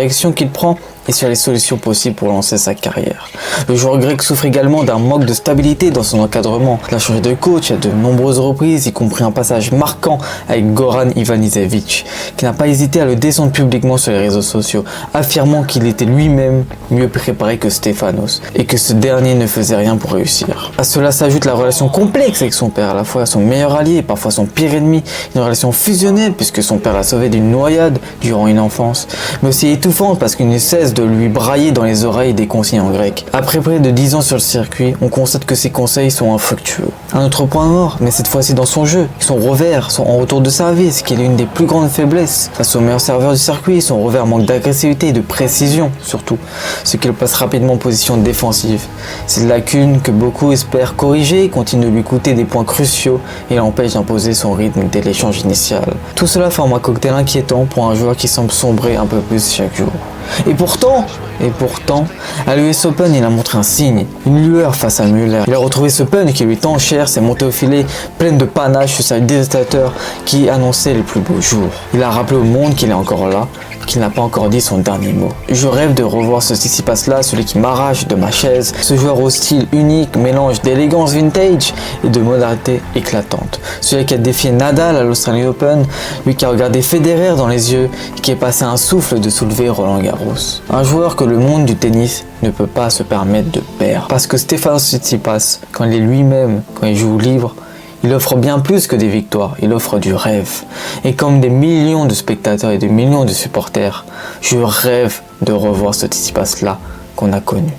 direction qu'il prend et sur les solutions possibles pour lancer sa carrière. Le joueur grec souffre également d'un manque de stabilité dans son encadrement. Il a changé de coach à de nombreuses reprises, y compris un passage marquant avec Goran Ivanisevic, qui n'a pas hésité à le descendre publiquement sur les réseaux sociaux, affirmant qu'il était lui-même mieux préparé que Stefanos et que ce dernier ne faisait rien pour réussir. À cela s'ajoute la relation complexe avec son père, à la fois son meilleur allié et parfois son pire ennemi, une relation fusionnelle puisque son père l'a sauvé d'une noyade durant une enfance, mais aussi étouffante parce qu'il ne cesse de lui brailler dans les oreilles des consignes en grec. Après près de 10 ans sur le circuit, on constate que ses conseils sont infructueux. Un autre point mort, mais cette fois-ci dans son jeu, son revers, son en retour de service, qui est l'une des plus grandes faiblesses. Face au meilleur serveur du circuit, son revers manque d'agressivité et de précision surtout, ce qui le place rapidement en position défensive. Cette lacune que beaucoup espèrent corriger continue de lui coûter des points cruciaux et l'empêche d'imposer son rythme dès l'échange initial. Tout cela forme un cocktail inquiétant pour un joueur qui semble sombrer un peu plus chaque jour. Et pourtant, à l'US Open, il a montré un signe, une lueur face à Müller. Il a retrouvé ce punch qui lui tend cher, s'est monté au filet, pleine de panache sur sa dévastateur qui annonçait les plus beaux jours. Il a rappelé au monde qu'il est encore là, qu'il n'a pas encore dit son dernier mot. Je rêve de revoir ce Tsitsipas-là, celui qui m'arrache de ma chaise, ce joueur au style unique, mélange d'élégance vintage et de modernité éclatante. Celui qui a défié Nadal à l'Australian Open, lui qui a regardé Federer dans les yeux et qui est passé un souffle de soulever Roland Garros. Un joueur que le monde du tennis ne peut pas se permettre de perdre. Parce que Stefanos Tsitsipas, quand il est lui-même, quand il joue libre, il offre bien plus que des victoires, il offre du rêve. Et comme des millions de spectateurs et des millions de supporters, je rêve de revoir ce Tsitsipas-là qu'on a connu.